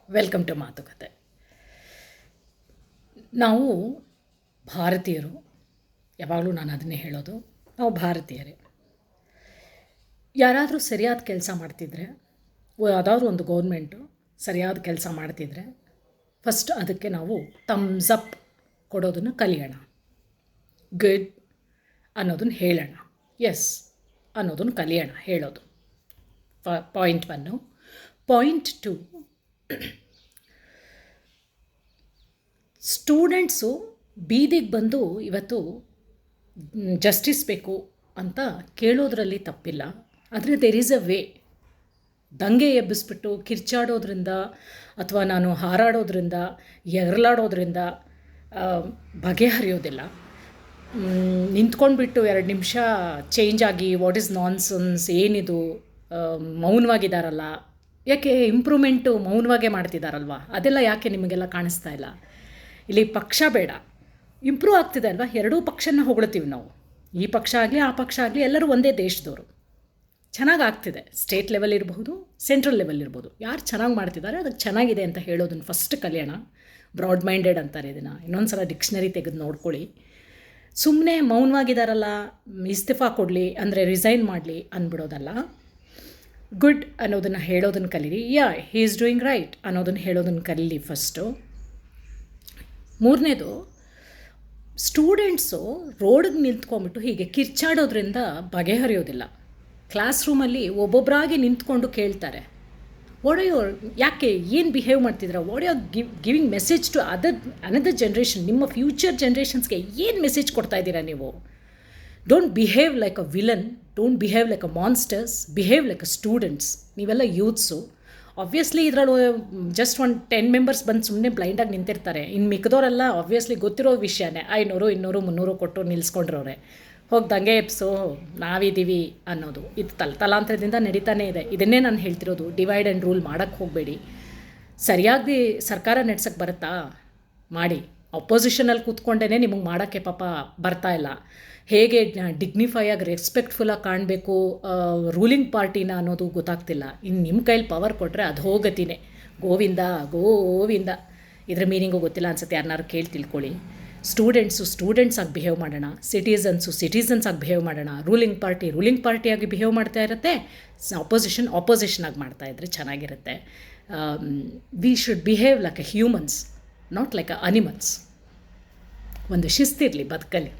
Welcome to ಮಾತುಕತೆ. ನಾವು ಭಾರತೀಯರು, ಯಾವಾಗಲೂ ನಾನು ಅದನ್ನೇ ಹೇಳೋದು, ನಾವು ಭಾರತೀಯರೇ. ಯಾರಾದರೂ ಸರಿಯಾದ ಕೆಲಸ ಮಾಡ್ತಿದ್ರೆ, ಯಾವುದಾದ್ರೂ ಒಂದು ಗೌರ್ಮೆಂಟು ಸರಿಯಾದ ಕೆಲಸ ಮಾಡ್ತಿದ್ರೆ ಫಸ್ಟ್ ಅದಕ್ಕೆ ನಾವು ಥಮ್ಸ್ ಅಪ್ ಕೊಡೋದನ್ನು ಕಲಿಯೋಣ. ಗುಡ್ ಅನ್ನೋದನ್ನು ಹೇಳೋಣ, ಎಸ್ ಅನ್ನೋದನ್ನು ಕಲಿಯೋಣ ಹೇಳೋದು. ಪಾಯಿಂಟ್ 1. ಪಾಯಿಂಟ್ 2, ಸ್ಟೂಡೆಂಟ್ಸು ಬೀದಿಗೆ ಬಂದು ಇವತ್ತು ಜಸ್ಟಿಸ್ ಬೇಕು ಅಂತ ಕೇಳೋದ್ರಲ್ಲಿ ತಪ್ಪಿಲ್ಲ. ಆದರೆ ದೇರ್ ಈಸ್ ಅ ವೇ. ದಂಗೆ ಎಬ್ಬಿಸ್ಬಿಟ್ಟು ಕಿರ್ಚಾಡೋದ್ರಿಂದ ಅಥವಾ ನಾನು ಹಾರಾಡೋದ್ರಿಂದ ಎರಲಾಡೋದ್ರಿಂದ ಬಗೆಹರಿಯೋದಿಲ್ಲ. ನಿಂತ್ಕೊಂಡ್ಬಿಟ್ಟು 2 ನಿಮಿಷ ಚೇಂಜ್ ಆಗಿ ವಾಟ್ ಈಸ್ ನಾನ್ಸೆನ್ಸ್, ಏನಿದು ಮೌನವಾಗಿದ್ದಾರಲ್ಲ, ಯಾಕೆ ಇಂಪ್ರೂವ್ಮೆಂಟು ಮೌನವಾಗೇ ಮಾಡ್ತಿದ್ದಾರಲ್ವ, ಅದೆಲ್ಲ ಯಾಕೆ ನಿಮಗೆಲ್ಲ ಕಾಣಿಸ್ತಾ ಇಲ್ಲ? ಇಲ್ಲಿ ಪಕ್ಷ ಬೇಡ, ಇಂಪ್ರೂವ್ ಆಗ್ತಿದೆ ಅಲ್ವಾ, ಎರಡೂ ಪಕ್ಷನ ಹೊಗಳ್ತೀವಿ ನಾವು. ಈ ಪಕ್ಷ ಆಗಲಿ ಆ ಪಕ್ಷ ಆಗಲಿ ಎಲ್ಲರೂ ಒಂದೇ ದೇಶದವರು. ಚೆನ್ನಾಗಿ ಆಗ್ತಿದೆ. ಸ್ಟೇಟ್ ಲೆವೆಲ್ ಇರಬಹುದು, ಸೆಂಟ್ರಲ್ ಲೆವೆಲ್ ಇರ್ಬೋದು. ಯಾರು ಚೆನ್ನಾಗಿ ಮಾಡ್ತಿದ್ದಾರೆ ಅದಕ್ಕೆ ಚೆನ್ನಾಗಿದೆ ಅಂತ ಹೇಳೋದನ್ನು ಫಸ್ಟ್ ಕಲಿಯೋಣ. ಬ್ರಾಡ್ ಮೈಂಡೆಡ್ ಅಂತಾರೆ ಇದನ್ನು. ಇನ್ನೊಂದು ಸಲ ಡಿಕ್ಷನರಿ ತೆಗೆದು ನೋಡ್ಕೊಳ್ಳಿ. ಸುಮ್ಮನೆ ಮೌನವಾಗಿದ್ದಾರಲ್ಲ, ಇಸ್ತಿಫಾ ಕೊಡಲಿ ಅಂದರೆ ರಿಸೈನ್ ಮಾಡಲಿ ಅಂದ್ಬಿಡೋದಲ್ಲ. ಗುಡ್ ಅನ್ನೋದನ್ನು ಹೇಳೋದನ್ನು ಕಲೀರಿ. ಹಿ ಈಸ್ ಡೂಯಿಂಗ್ ರೈಟ್ ಅನ್ನೋದನ್ನು ಹೇಳೋದನ್ನು ಕಲೀಲಿ ಫಸ್ಟು. 3ನೇದು, ಸ್ಟೂಡೆಂಟ್ಸು ರೋಡಿಗೆ ನಿಂತ್ಕೊಂಡ್ಬಿಟ್ಟು ಹೀಗೆ ಕಿರ್ಚಾಡೋದ್ರಿಂದ ಬಗೆಹರಿಯೋದಿಲ್ಲ. ಕ್ಲಾಸ್ ರೂಮಲ್ಲಿ ಒಬ್ಬೊಬ್ಬರಾಗಿ ನಿಂತ್ಕೊಂಡು ಕೇಳ್ತಾರೆ, ಯಾಕೆ ಏನು ಬಿಹೇವ್ ಮಾಡ್ತಿದ್ದೀರಾ, what are giving message to another generation, ನಿಮ್ಮ ಫ್ಯೂಚರ್ ಜನ್ರೇಷನ್ಸ್ಗೆ ಏನು ಮೆಸೇಜ್ ಕೊಡ್ತಾ ಇದ್ದೀರಾ ನೀವು? Don't behave like a villain, don't behave like a monsters, behave like a students. ನೀವೆಲ್ಲ ಯೂತ್ಸು. ಆಬ್ವಿಯಸ್ಲಿ ಇದರಲ್ಲಿ ಜಸ್ಟ್ 10 ಮೆಂಬರ್ಸ್ ಬಂದು ಸುಮ್ಮನೆ ಬ್ಲೈಂಡಾಗಿ ನಿಂತಿರ್ತಾರೆ. ಇನ್ನು ಮಿಕ್ಕದವರೆಲ್ಲ ಆಬ್ವಿಯಸ್ಲಿ ಗೊತ್ತಿರೋ ವಿಷಯನೇ, 500 200 300 ಕೊಟ್ಟು ನಿಲ್ಲಿಸ್ಕೊಂಡ್ರವ್ರೆ. ಹೋಗಿ ದಂಗೆ ಎಪ್ಸೋ ನಾವಿದ್ದೀವಿ ಅನ್ನೋದು ಇದು ತಲಾಂತರದಿಂದ ನಡೀತಾನೇ ಇದೆ. ಇದನ್ನೇ ನಾನು ಹೇಳ್ತಿರೋದು, ಡಿವೈಡ್ ಆ್ಯಂಡ್ ರೂಲ್ ಮಾಡೋಕ್ಕೆ ಹೋಗಬೇಡಿ. ಸರಿಯಾಗಿ ಸರ್ಕಾರ ನಡೆಸೋಕ್ಕೆ ಬರುತ್ತಾ? ಮಾಡಿ. ಅಪೋಸಿಷನಲ್ಲಿ ಕೂತ್ಕೊಂಡೇ ನಿಮಗೆ ಮಾಡೋಕ್ಕೆ ಪಾಪ ಬರ್ತಾ ಇಲ್ಲ. ಹೇಗೆ ಡಿಗ್ನಿಫೈಯಾಗಿ ರೆಸ್ಪೆಕ್ಟ್ಫುಲ್ಲಾಗಿ ಕಾಣಬೇಕು ರೂಲಿಂಗ್ ಪಾರ್ಟಿನ ಅನ್ನೋದು ಗೊತ್ತಾಗ್ತಿಲ್ಲ. ಇನ್ನು ನಿಮ್ಮ ಕೈಲಿ ಪವರ್ ಕೊಟ್ಟರೆ ಅದು ಹೋಗತಿನೇ. ಗೋವಿಂದ. ಇದರ ಮೀನಿಂಗು ಗೊತ್ತಿಲ್ಲ ಅನ್ಸುತ್ತೆ, ಯಾರನ್ನಾರು ಕೇಳಿ ತಿಳ್ಕೊಳ್ಳಿ. ಸ್ಟೂಡೆಂಟ್ಸ್ ಆಗಿ ಬಿಹೇವ್ ಮಾಡೋಣ, ಸಿಟಿಸನ್ಸ್ ಆಗಿ ಬಿಹೇವ್ ಮಾಡೋಣ. ರೂಲಿಂಗ್ ಪಾರ್ಟಿಯಾಗಿ ಬಿಹೇವ್ ಮಾಡ್ತಾ ಇರುತ್ತೆ, ಆಪೋಸಿಷನ್ ಆಗಿ ಮಾಡ್ತಾ ಇದ್ರೆ ಚೆನ್ನಾಗಿರುತ್ತೆ. We should behave like A humans, not like a animals. ಒಂದು ಶಿಸ್ತಿರಲಿ ಬದುಕಲ್ಲಿ.